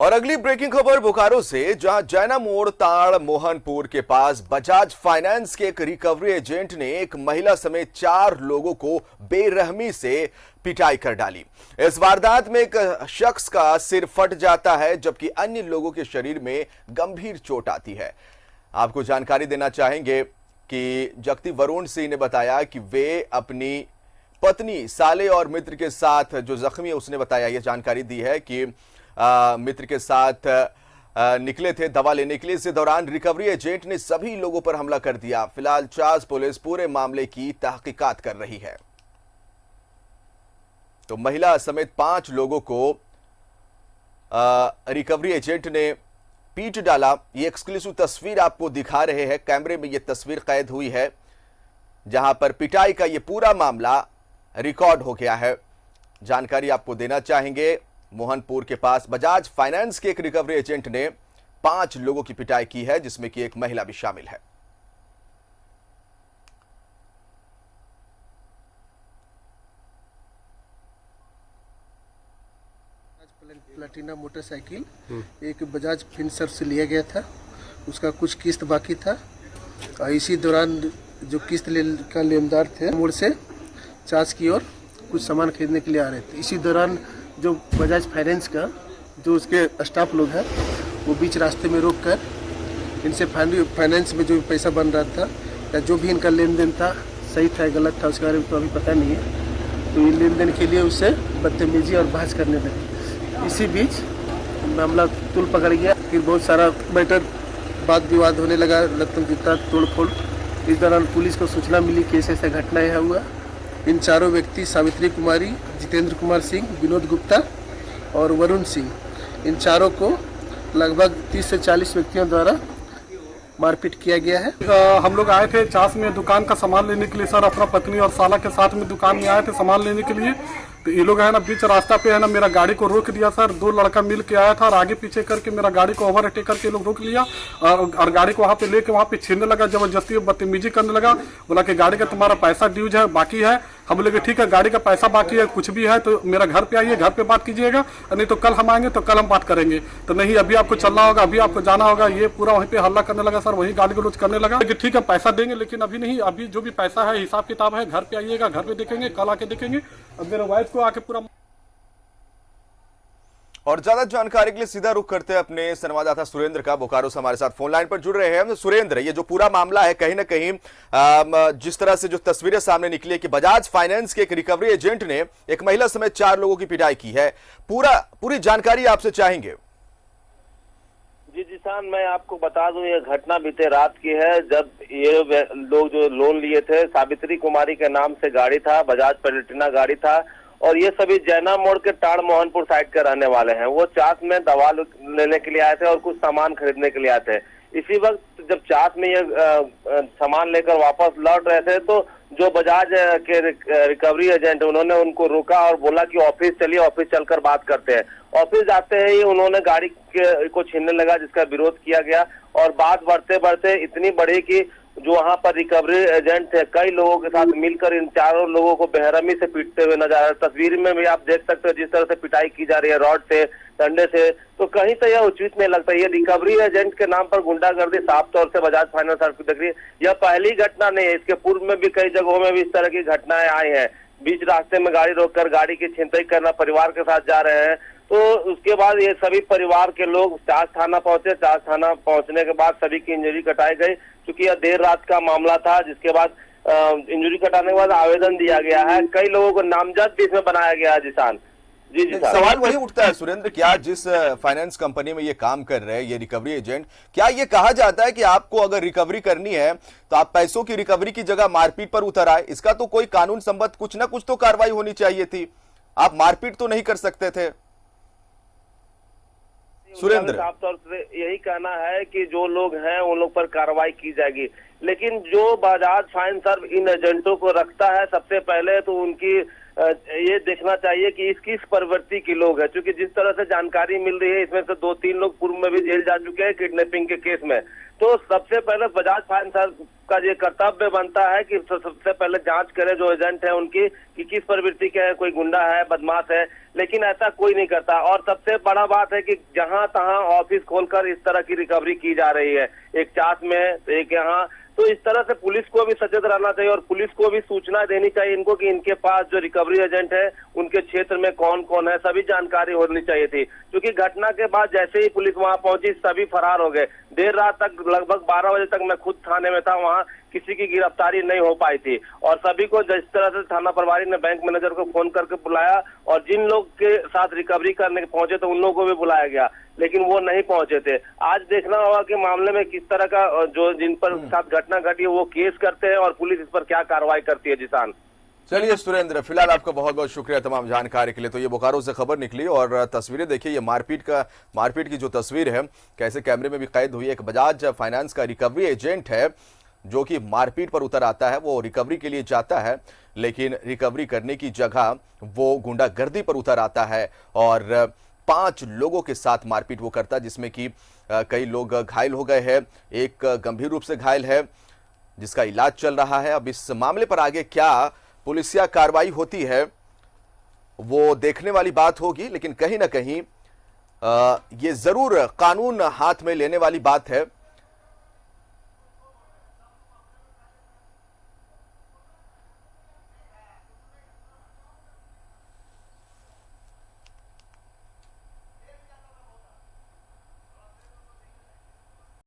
और अगली ब्रेकिंग खबर बोकारो से, जहां जैना मोड़ ताड़ मोहनपुर के पास बजाज फाइनेंस के एक रिकवरी एजेंट ने एक महिला समेत 4 लोगों को बेरहमी से पिटाई कर डाली। इस वारदात में एक शख्स का सिर फट जाता है, जबकि अन्य लोगों के शरीर में गंभीर चोट आती है। आपको जानकारी देना चाहेंगे कि जगती वरुण सिंह ने बताया कि वे अपनी पत्नी, साले और मित्र के साथ, जो जख्मी है उसने बताया, यह जानकारी दी है कि मित्र के साथ निकले थे दवा लेने के लिए। इस दौरान रिकवरी एजेंट ने सभी लोगों पर हमला कर दिया। फिलहाल चास पुलिस पूरे मामले की तहकीकात कर रही है। तो महिला समेत 5 लोगों को रिकवरी एजेंट ने पीट डाला। ये एक्सक्लूसिव तस्वीर आपको दिखा रहे हैं, कैमरे में ये तस्वीर कैद हुई है, जहां पर पिटाई का ये पूरा मामला रिकॉर्ड हो गया है। जानकारी आपको देना चाहेंगे, मोहनपुर के पास बजाज फाइनेंस के एक रिकवरी एजेंट ने 5 लोगों की पिटाई की है, जिसमें कि एक महिला भी शामिल है। प्लैटिना मोटरसाइकिल एक बजाज फिनसर से लिया गया था। उसका कुछ किस्त बाकी था और इसी दौरान जो किस्त का लेनदार थे मोड़ से चास की ओर कुछ सामान खरीदने के लिए आ रहे थे। इसी दौरान जो बजाज फाइनेंस का जो उसके स्टाफ लोग हैं वो बीच रास्ते में रोककर इनसे फाइनेंस में जो पैसा बन रहा था या जो भी इनका लेन देन था, सही था गलत था, उसके बारे में तो अभी पता नहीं है। तो इन लेन देन के लिए उससे बदतमीजी और बहस करने लगे। इसी बीच मामला तुल पकड़ गया। फिर बहुत सारा मैटर वाद विवाद होने लगा, लत्तम जूता तोड़ फोड़। इस दौरान पुलिस को सूचना मिली कि ऐसे घटना यहाँ हुआ। इन चारों व्यक्ति सावित्री कुमारी, जितेंद्र कुमार सिंह, विनोद गुप्ता और वरुण सिंह, इन चारों को लगभग 30 से 40 व्यक्तियों द्वारा मारपीट किया गया है। हम लोग आए थे चास में दुकान का सामान लेने के लिए सर, अपना पत्नी और साला के साथ में दुकान में आए थे सामान लेने के लिए। तो ये लोग है ना बीच रास्ता पे है ना मेरा गाड़ी को रोक दिया सर। 2 लड़का मिल के आया था और आगे पीछे करके मेरा गाड़ी को ओवरटेक करके ये लोग रोक लिया और गाड़ी को वहाँ पे लेके वहाँ पे छीनने लगा, जबरदस्ती बदतमीजी करने लगा। बोला कि गाड़ी का तुम्हारा पैसा ड्यूज है, बाकी है। हम बोले ठीक है, गाड़ी का पैसा बाकी है, कुछ भी है तो मेरा घर पे आइए, घर पे बात कीजिएगा, नहीं तो कल हम आएंगे तो कल हम बात करेंगे। तो नहीं, अभी आपको चलना होगा, अभी आपको जाना होगा। ये पूरा वहीं पे हल्ला करने लगा सर, वहीं गाली गलौज करने लगा कि ठीक है पैसा देंगे, लेकिन अभी नहीं, अभी जो भी पैसा है हिसाब किताब है, घर पे आइएगा, घर पे देखेंगे, कल आके देखेंगे। अब मेरे वाइफ को आके पूरा। और ज्यादा जानकारी के लिए सीधा रुख करते हैं अपने संवाददाता सुरेंद्र का। बोकारो से हमारे साथ फोन लाइन पर जुड़ रहे हैं। सुरेंद्र, ये जो पूरा मामला है, कहीं ना कहीं जिस तरह से जो तस्वीरें सामने निकली है कि बजाज फाइनेंस के एक रिकवरी एजेंट ने एक महिला समेत 4 लोगों की पिटाई की है, पूरी जानकारी आपसे चाहेंगे। जी जिसान, मैं आपको बता दूं, ये घटना बीते रात की है, जब ये लोग जो लोन लिए थे, सावित्री कुमारी के नाम से गाड़ी था, बजाज प्लैटिना गाड़ी था, और ये सभी जैना मोड़ के ताड़ मोहनपुर साइड के रहने वाले हैं। वो चास में दवा लेने के लिए आए थे और कुछ सामान खरीदने के लिए आए थे। इसी वक्त जब चास में ये सामान लेकर वापस लौट रहे थे तो जो बजाज के रिकवरी एजेंट, उन्होंने उनको रोका और बोला कि ऑफिस चलिए, ऑफिस चलकर बात करते हैं। ऑफिस जाते ही उन्होंने गाड़ी को छीनने लगा, जिसका विरोध किया गया और बात बढ़ते बढ़ते इतनी बढ़ी कि जो वहां पर रिकवरी एजेंट थे, कई लोगों के साथ मिलकर इन 4 लोगों को बेरहमी से पीटते हुए नजर आ रहा है। तस्वीर में भी आप देख सकते हो जिस तरह से पिटाई की जा रही है, रॉड से, डंडे से, तो कहीं से यह उचित नहीं लगता। ये रिकवरी एजेंट के नाम पर गुंडागर्दी साफ तौर से बजाज फाइनेंस दिख रही है। यह पहली घटना नहीं है, इसके पूर्व में भी कई जगहों में भी इस तरह की घटनाएं आई हैं। बीच रास्ते में गाड़ी रोककर गाड़ी की छिनतई करना, परिवार के साथ जा रहे हैं। तो उसके बाद ये सभी परिवार के लोग चास थाना पहुंचे। चास थाना पहुंचने के बाद सभी की इंजरी कटाई गई, क्योंकि यह देर रात का मामला था। जिसके बाद इंजरी कटाने के बाद आवेदन दिया गया है, कई लोगों को नामजद भी इसमें बनाया गया है। जिसान जी सवाल वही उठता है सुरेंद्र, क्या जिस फाइनेंस कंपनी में ये काम कर रहे हैं ये रिकवरी एजेंट, क्या ये कहा जाता है कि आपको अगर रिकवरी करनी है तो आप पैसों की रिकवरी की जगह मारपीट पर उतर आए? इसका तो कोई कानून संबद्ध कुछ ना कुछ तो कार्रवाई होनी चाहिए थी। आप मारपीट तो नहीं कर सकते थे सुरेंद्र? साफ तौर से यही कहना है कि जो लोग हैं उन लोग पर कार्रवाई की जाएगी, लेकिन जो बजाज फाइनेंस इन एजेंटों को रखता है, सबसे पहले तो उनकी ये देखना चाहिए कि इस किस प्रवृत्ति के लोग हैं, क्योंकि जिस तरह से जानकारी मिल रही है इसमें से 2-3 लोग पूर्व में भी जेल जा चुके हैं किडनैपिंग के केस में। तो सबसे पहले बजाज फाइनेंस का ये कर्तव्य बनता है कि सबसे पहले जांच करे जो एजेंट है उनकी कि किस प्रवृत्ति के है, कोई गुंडा है, बदमाश है, लेकिन ऐसा कोई नहीं करता। और सबसे बड़ा बात है कि जहां तहां ऑफिस खोलकर इस तरह की रिकवरी की जा रही है, एक चास में तो एक यहाँ, तो इस तरह से पुलिस को भी सचेत रहना चाहिए और पुलिस को भी सूचना देनी चाहिए इनको कि इनके पास जो रिकवरी एजेंट है उनके क्षेत्र में कौन कौन है, सभी जानकारी होनी चाहिए थी। क्योंकि घटना के बाद जैसे ही पुलिस वहां पहुंची सभी फरार हो गए। देर रात तक, लगभग 12 बजे तक मैं खुद थाने में था, वहां किसी की गिरफ्तारी नहीं हो पाई थी। और सभी को जिस तरह से थाना प्रभारी ने बैंक मैनेजर को फोन करके बुलाया और जिन लोग के साथ रिकवरी करने पहुंचे तो उन लोगों को भी बुलाया गया, लेकिन वो नहीं पहुंचे थे। आज देखना होगा कि मामले में किस तरह का जो जिन पर साथ घटना घटी है वो केस करते हैं और पुलिस इस पर क्या कार्रवाई करती है। जिसान, चलिए सुरेंद्र, फिलहाल आपका बहुत बहुत शुक्रिया तमाम जानकारी के लिए। तो ये बोकारो से खबर निकली और तस्वीरें देखिए, ये मारपीट की जो तस्वीर है कैसे कैमरे में भी कैद हुई है। एक बजाज फाइनेंस का रिकवरी एजेंट है जो कि मारपीट पर उतर आता है, वो रिकवरी के लिए जाता है लेकिन रिकवरी करने की जगह वो गुंडागर्दी पर उतर आता है और 5 लोगों के साथ मारपीट वो करता है, जिसमें कि कई लोग घायल हो गए हैं, एक गंभीर रूप से घायल है जिसका इलाज चल रहा है। अब इस मामले पर आगे क्या पुलिसिया कार्रवाई होती है वो देखने वाली बात होगी, लेकिन कहीं ना कहीं ये जरूर कानून हाथ में लेने वाली बात है।